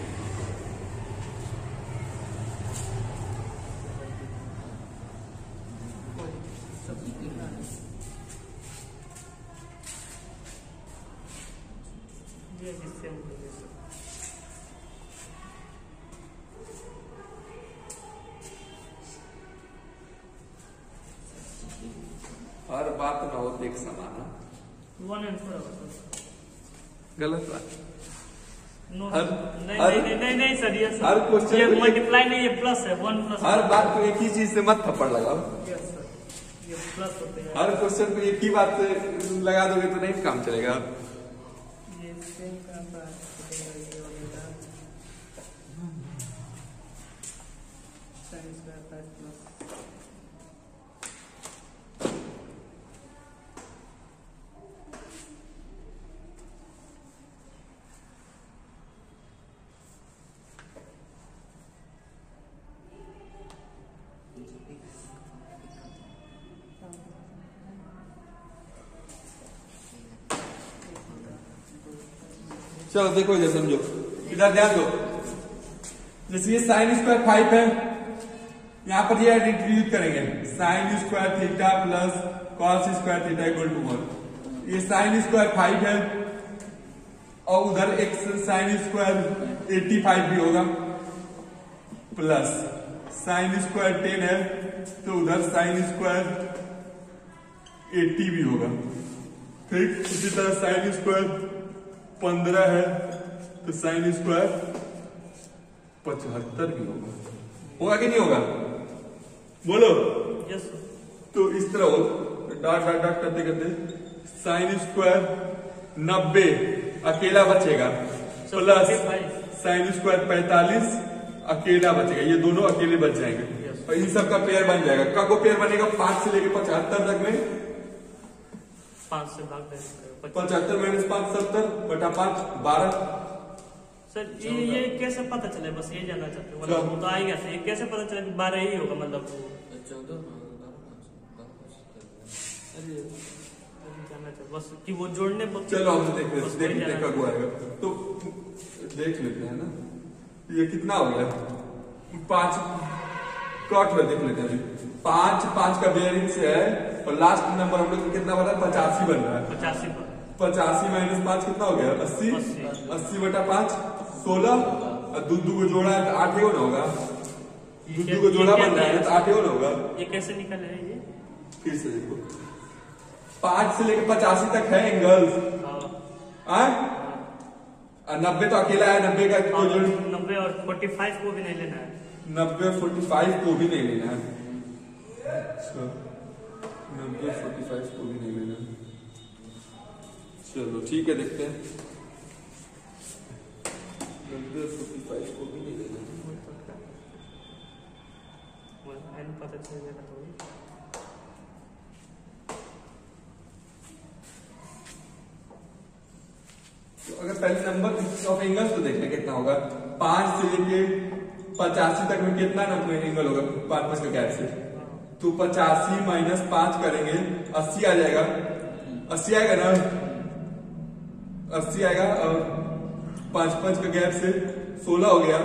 हर बात ना हो एक समान, गलत बात। नहीं सर, ये हर क्वेश्चन ये मल्टीप्लाई नहीं, ये प्लस है, 1 प्लस। हर बात को एक ही चीज से मत थप्पड़ लगाओ। ये प्लस होते हैं। हर क्वेश्चन को एक ही बात से लगा दोगे तो नहीं काम चलेगा। ये सेम का बात चलो देखो इधर समझो, इधर ध्यान दो। जैसे ये साइन स्क्वायर 5 है, यहां पर ये डिस्ट्रीब्यूट करेंगे sine square theta plus cos square theta equal to 1। ये साइन स्क्वायर 5 है और उधर एक साइन स्क्वायर 85 भी होगा प्लस साइन स्क्वायर 10 है तो उधर साइन स्क्वायर 80 भी होगा। ठीक, इसी तरह साइन स्क्वायर 15 है तो साइन स्क्वायर 75 भी होगा कि नहीं होगा? बोलो। यस। तो इस तरह हो डॉट डॉट डॉट करते करते साइन स्क्वायर 90 अकेला बचेगा प्लस साइन स्क्वायर 45 अकेला बचेगा, ये दोनों अकेले बच जाएंगे और इन सब का पेयर बन जाएगा। कब को पेयर बनेगा? 5 से लेकर 75 तक में 5 से भाग देंगे 75 माइनस 5 70 बटा 5 12। सर ये कैसे पता चले, बस ये जानना चाहते हैं, मतलब वो तो आएगा सर, ये कैसे पता चले कि 12 ही होगा, मतलब 14 जानना चाहिए बस कि वो जोड़ने पर। चलो हम देखते कब वो आएगा तो देख लेते हैं ना। ये कितना हो गया? 5 कॉट में देख लेते हैं। 5 का बेयरिंग से है और लास्ट नंबर हम लोग कितना बन रहा है? 85 बन रहा है। 85 माइनस 5 कितना हो गया? 80। 80 बटा 5 16 और दूध को जोड़ा है तो 8 ही होना होगा। दूध को जोड़ा बन रहा है तो 8 ही होना होगा। ये कैसे निकल है? ये फिर से देखो 5 से लेकर 85 तक है एंगल्स, और 90 तो अकेला है। 90 का तो जोड़ 90 और 45 को भी नहीं लेना है। 90 और 45 को भी नहीं लेना है। अच्छा 90 और 45 को भी नहीं लेना है। चलो ठीक है, देखते हैं। 90 और 45 को भी नहीं लेना है। पता चलेगा थोड़ी। तो अगर पहले नंबर ऑफ एंगल्स तो देखते कितना होगा। 5 से लेके 85 तक में कितना एंगल होगा 5 का गैप से, तो 85 माइनस 5 करेंगे 80 आ जाएगा, 80 आएगा ना, 80 आएगा और 5 का गैप से 16 हो गया,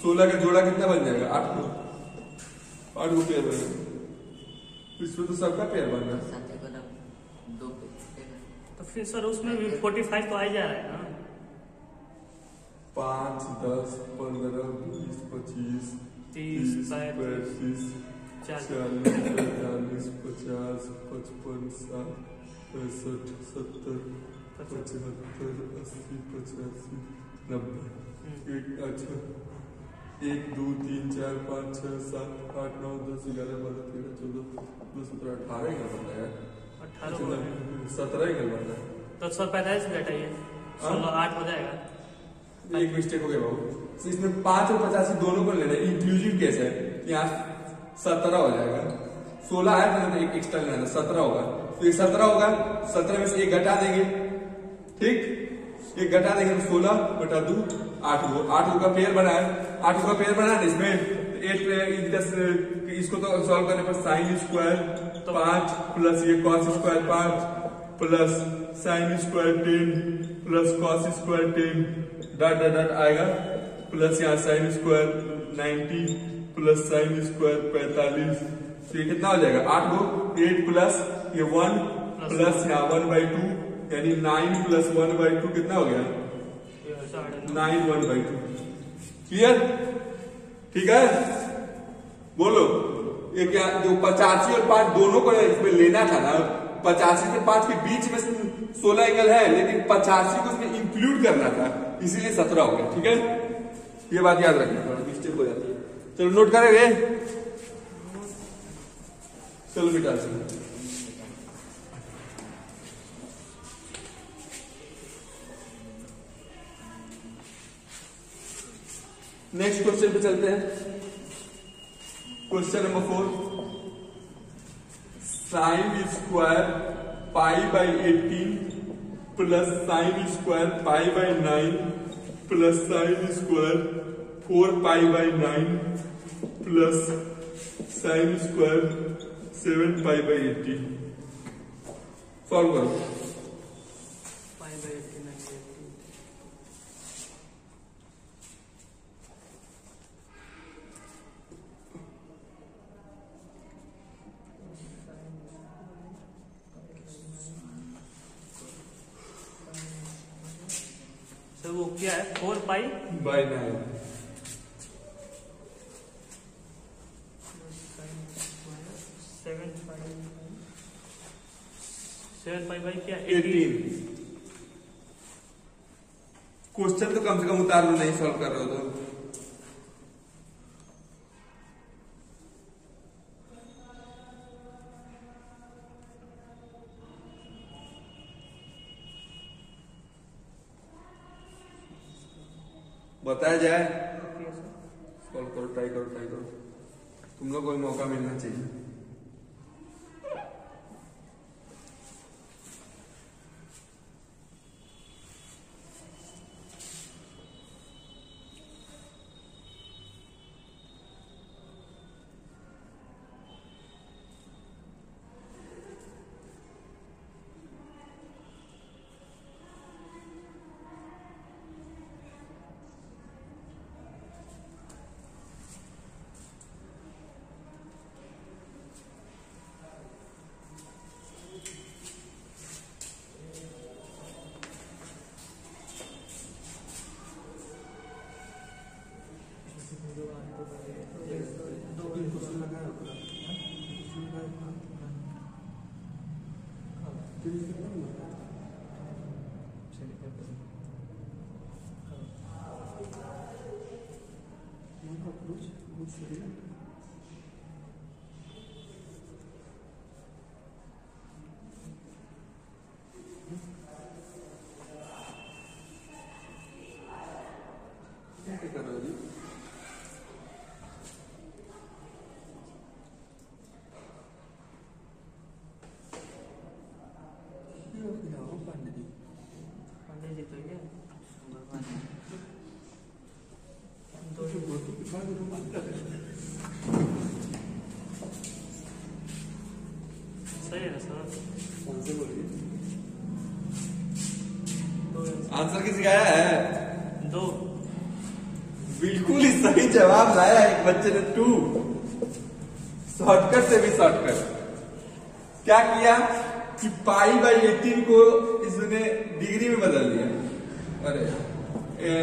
16 का जोड़ा कितना बन जाएगा 8 को पेयर बनेगा, इसमें तो सबका पेयर बन रहा है। तो फिर सर उसमें भी 45 तो आ ही जा रहा है ना। 5, 10, 15, 20, 25, 30, 35, 40, 45, 50, 55, 60, 65, 70, 75, 80, 85, 90। अच्छा 1, 2, 3, 4, 5, 6, 7, 8, 9, 10, 11, 12, 13, 14, 15, 18 एंगल बनता है। 17 एंगल बनता है। तो सर 45 घटाइए 16 8 हो जाएगा। एक मिस्टेक हो गया बाबू, तो इसमें 5 और 85 दोनों को लेना है, इंक्लूसिव केस है, यहाँ 17 हो जाएगा, 16 आया तो एक एक्स्ट्रा लेना था 17 होगा, तो ये 17 होगा, 17 में से एक घटा देंगे, ठीक, एक घटा देंगे तो 16 बटा 2 8 का पेयर बना है, 8 का पेयर बना है इसमें 8 इसको तो सॉल्व करने पर साइन स्क्वायर 5 प्लस ये cos square 5 plus sine square 10 plus cos square 10 dot dot dot आएगा, प्लस यहाँ sine square 90 plus sine square 45, तो ये कितना हो जाएगा 8 को 8 प्लस ये 1 प्लस यहाँ 1/2 यानी 9 प्लस 1/2 कितना हो गया 9 1/2। क्लियर, ठीक है, बोलो ये क्या, जो 85 और 5 दोनों को इसमें लेना था ना, 85 से 5 के बीच में 16 एंगल है, लेकिन 85 को इसमें इंक्लूड करना था, इसीलिए 17 हो गया। ठीक है, ये बात याद रखना, मिस्टेक हो जाती है। चलो नोट करेंगे, चलो बेटा नेक्स्ट क्वेश्चन पे चलते हैं। Question number 4, sine square π/18 plus sine square π/9 plus sine square 4π/9 plus sine square 7π/18 solve करो। तो वो क्या है 4π/9 7π क्या 18। क्वेश्चन तो कम से कम उतार लो, नहीं सॉल्व कर रहे हो तो। बताया जाए, सॉल्व करो, ट्राई करो, तुम लोग को मौका मिलना चाहिए। पंडित जी तो आंसर किसी का आया है? 2। बिल्कुल ही सही जवाब लाया एक बच्चे ने 2। शॉर्टकट से भी शॉर्टकट। क्या किया कि पाई बाई 18 को इसने डिग्री में बदल दिया। अरे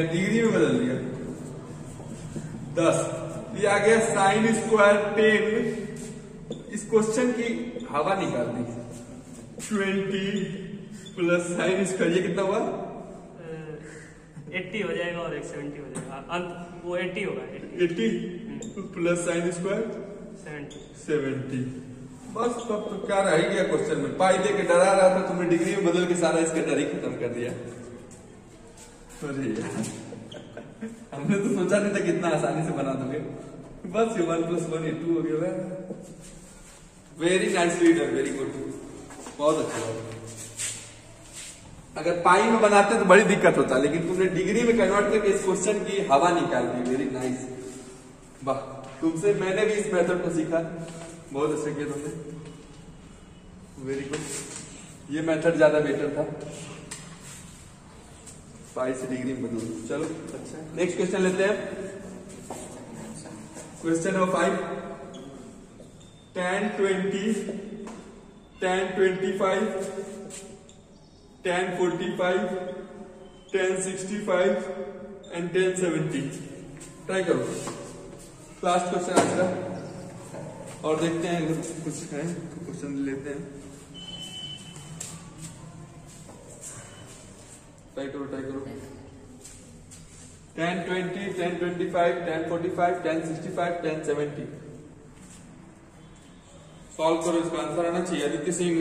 डिग्री में बदल दिया 10। ये आ गया साइन स्क्वायर 10। इस क्वेश्चन की हवा निकाल दी। 20 प्लस साइन स्क्वायर, ये कितना हुआ? 80 हो जाएगा और एक 70 हो जाएगा। अंत वो 80 होगा। 80 प्लस साइन स्क्वायर 70। बस तब तो क्या रह गया क्वेश्चन में? पाई दे के डरा रहा था, तुमने डिग्री में बदल के सारा इसका डर ही खत्म कर दिया। अरे यार, हमने तो सोचा नहीं था कितना आसानी से बना दोगे। बस ये 1 + 1 = 2 हो गया। Very nicely done, very good, बहुत अच्छा। अगर पाई में बनाते तो बड़ी दिक्कत होता, लेकिन तुमने डिग्री में कन्वर्ट करके इस क्वेश्चन की हवा निकाल दी। वेरी नाइस, वाह। तुमसे मैंने भी इस मेथड को सीखा, बहुत अच्छा किया तुमने, वेरी गुड। ये मेथड ज्यादा बेटर था, पाई से डिग्री में बदल। चलो अच्छा, नेक्स्ट क्वेश्चन लेते हैं। Question number 5। tan 20, tan 25, tan 45, tan 65 and tan 70। Try करो। लास्ट क्वेश्चन आज का, और देखते हैं कुछ है क्वेश्चन लेते हैं। ट्राई करो, ट्राई करो। tan 20, tan 25, tan 45, tan 65, tan 70। Solve करो, इसका आंसर आना चाहिए। Aditya Singh,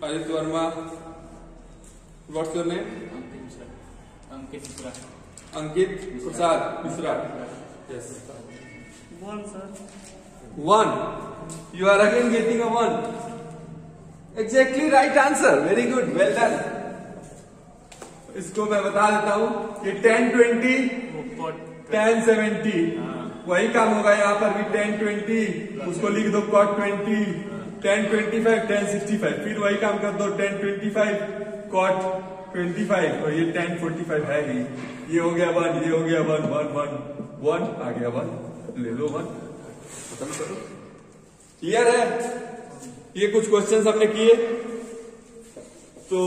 Aditya Verma, what's your name? Ankit Mishra. Ankit Prasad Mishra. Yes, 1 sir. 1। You are again getting a 1. Exactly right answer. Very good. Well done. इसको मैं बता देता हूँ कि tan 20, tan 70 वही काम होगा। यहाँ पर भी tan 20, उसको लिख दो cot 20, tan 25, tan 65, फिर वही काम कर दो tan 25, cot 25, और ये tan 45 है ही। ये हो गया 1, ये हो गया 1, 1, 1, 1 आ गया 1, ले लो 1, खत्म करो। क्लियर है? ये कुछ क्वेश्चंस हमने किए, तो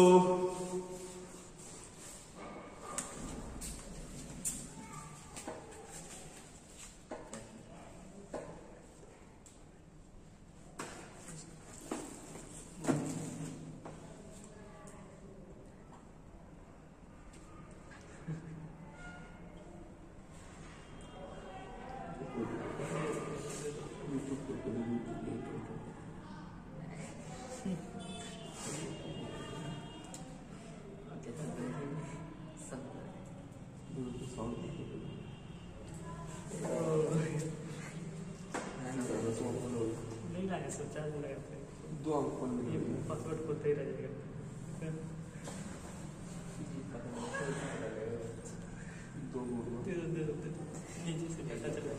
नहीं लागे सर, चार्ज नहीं लगा। दो फोन में ये पासवर्ड खोलते ही रह जाएगा। नीचे से पता चला।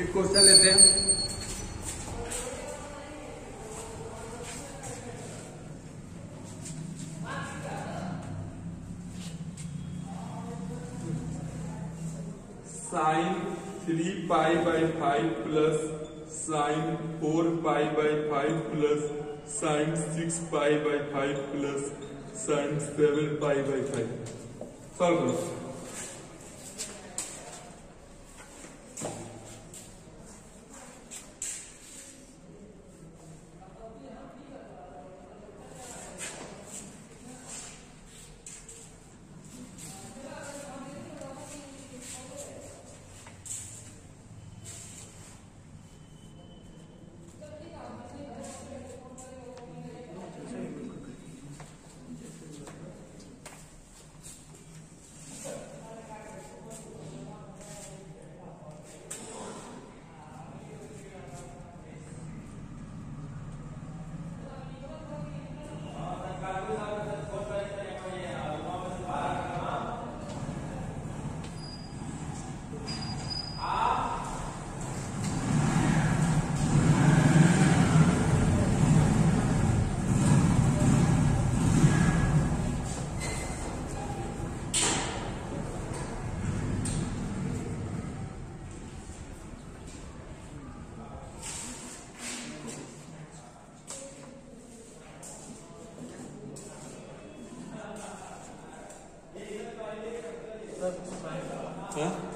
एक क्वेश्चन लेते हैं। Sine 3π/5 plus sine 4π/5 plus sine 6π/5 plus sine 7π/5 solve करो।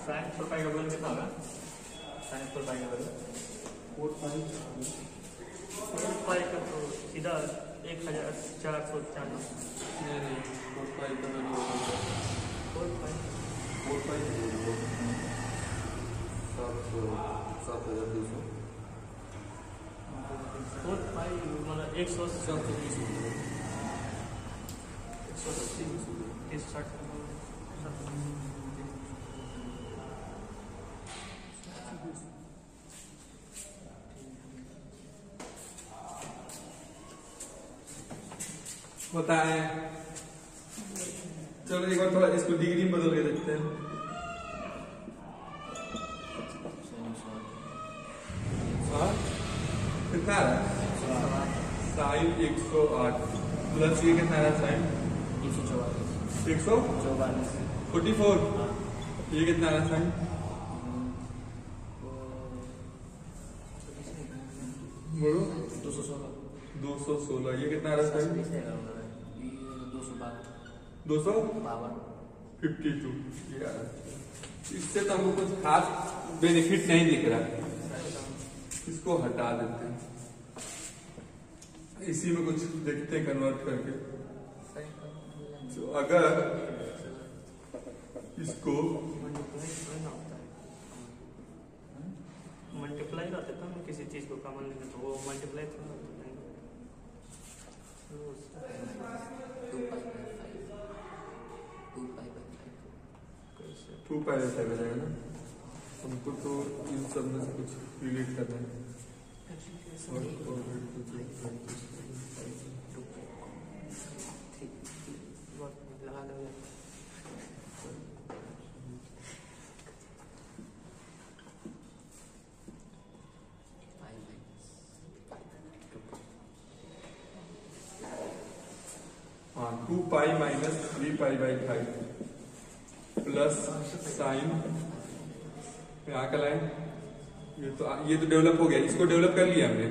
साइन 4π का बल कितना होगा? साइन 4π का बल 4π का तो सीधा 1494। नहीं 4π का वैल्यू 4π 7,200 4π मतलब 160 होता है। चलो एक बार थोड़ा इसको डिग्री में बदल के देखते हैं। कितना है? साइन 108 प्लस ये कितना है? साइन 144। ये कितना है? साइन बोलो 216। ये कितना है? साइन 252। इससे तो हमको कुछ खास बेनिफिट नहीं दिख रहा, इसको हटा देते हैं। इसी में कुछ देखते हैं कन्वर्ट करके। तो अगर इसको मल्टीप्लाई कर देता हूँ किसी चीज को कॉमन लेंगे तो वो मल्टीप्लाई थोड़ा 2π/5 हो जाएगा ना। हमको तो इन सब में से कुछ रिलेट करना है। हाँ 2π - 3π/5 प्लस साइन यहाँ का लाइन ये तो डेवलप हो गया। इसको डेवलप कर लिया हमने।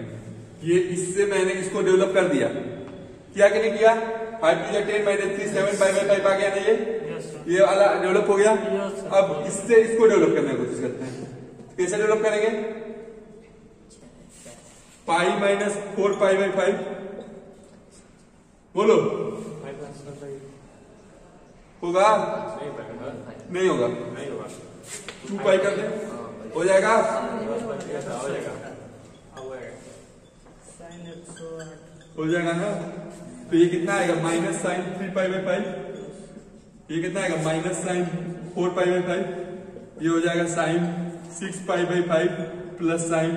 ये इससे मैंने इसको डेवलप कर दिया, किया कि नहीं किया? 5 × 10 - 3 7π/5 आ गया ना। ये वाला डेवलप हो गया। अब इससे इसको डेवलप करने की कोशिश करते हैं। कैसे डेवलप करेंगे? π - 4π/5 बोलो होगा? नहीं होगा। 2π कर दे, हो जाएगा। हो जाएगा ना। तो ये कितना आएगा? Minus sine 3π/5। ये कितना आएगा? Minus sine 4π/5। ये हो जाएगा साइन 6π/5 प्लस साइन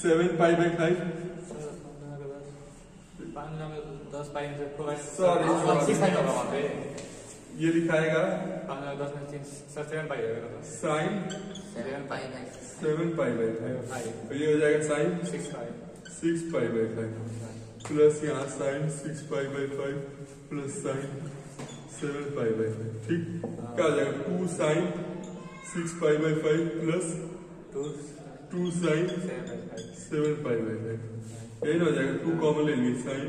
7π/5। सॉरी ये लिखाएगा 10 में 3 सर 7 पाई है sine 7 pi by 7 pi by 5 तो ये हो जाएगा साइन 6 पाई बाई 5 प्लस यहाँ sine 6 pi by 5 plus sine 7 pi by 5 ठीक क्या हो जाएगा 2 sine 6 pi by 5 plus 2 sine 7 pi by 5 यही हो जाएगा 2 कॉमन ले लिए sine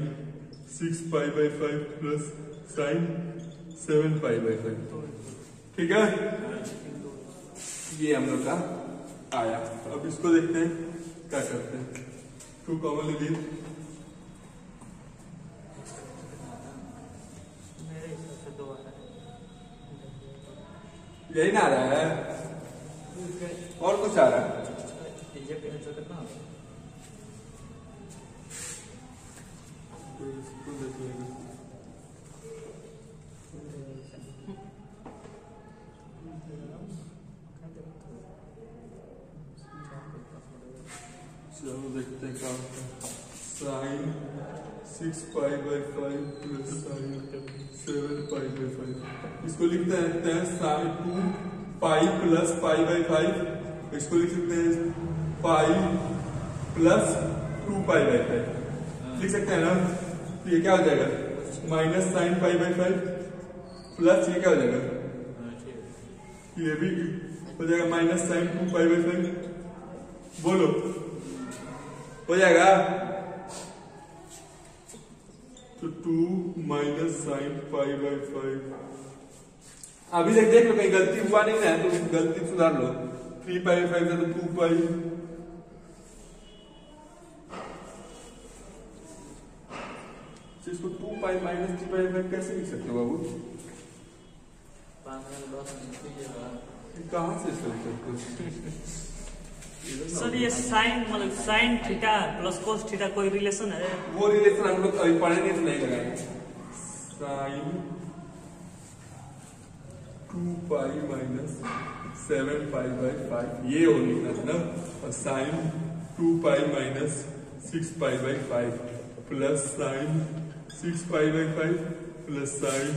6 pi by 5 plus sine 7 pi by 5 ठीक है ये हम लोग का आया। अब इसको देखते हैं क्या करते हैं 2 कॉमन ले लिए यही ना आ रहा है और कुछ आ रहा है चलो देखते हैं क्या sine 6 pi by 5 plus sine 7 pi by 5 इसको लिखते हैं sine 2 pi plus pi by 5 इसको लिख सकते हैं पाई प्लस 2 पाई बाई 5 लिख सकते हैं ना। ये क्या हो जाएगा minus sine pi by 5 plus ये क्या हो जाएगा ये भी हो जाएगा माइनस साइन 2 पाई बाई 5 बोलो हो जाएगा तो 2 माइनस साइन पाई बाई 5 अभी तक देख लो कहीं गलती हुआ नहीं ना तो गलती सुधार लो 3 पाई बाई 5 से तो 2 पाई इसको 2 पाई माइनस 3 पाई 5 कैसे लिख सकते हो बाबू कहां से लिख सकते हो सर ये साइन मतलब sine theta plus cos theta कोई रिलेशन है? वो रिलेशन हम लोग कभी पढ़े नहीं तो नहीं लगाएंगे। Sine 2 pi minus 7 pi by 5 ये हो लिखना है ना और sine 2 pi minus 6 pi by 5 plus sine 6 pi by 5 plus sine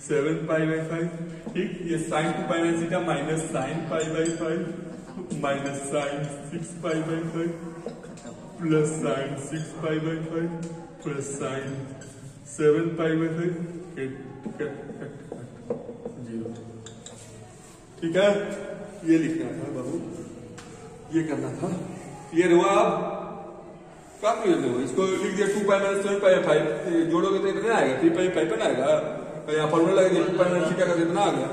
7 pi by 5 ठीक। ये sine 2 pi minus theta minus sine pi by 5 minus sine 6 pi by 5 plus sine 6 pi by 5 plus sine 7 pi by 5 0 ठीक है। ये लिखना था बाबू ये करना था क्लियर हुआ। आप क्या क्लियर हो इसको लिख दिया 2 पाई माइनस 7 पाई 5 जोड़ोगे तो कितना आएगा 3 पाई 5 ना आएगा यहाँ फॉर्मूला लगा दिया 2 पाई माइनस थीटा का कितना आ गया।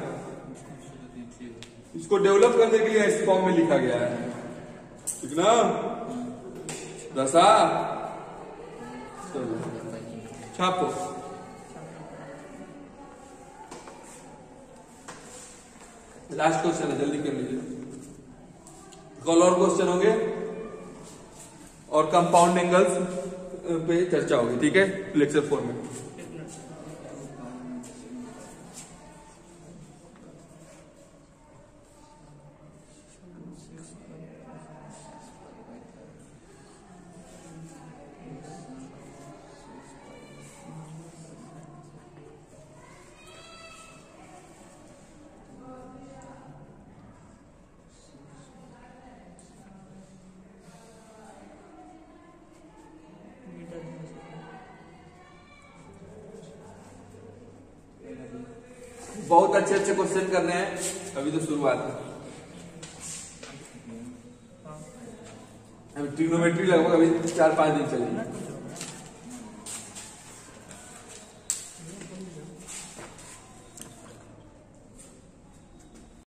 इसको डेवलप करने के लिए इस फॉर्म में लिखा गया है ठीक ना। दसा छापो लास्ट क्वेश्चन है जल्दी कर लीजिए कल और क्वेश्चन होंगे और कंपाउंड एंगल्स पे चर्चा होगी ठीक है लेक्चर 4 में। बहुत अच्छे अच्छे क्वेश्चन करने हैं अभी तो शुरुआत है। अभी ट्रिग्नोमेट्री लगभग अभी 4-5 दिन चलेगी।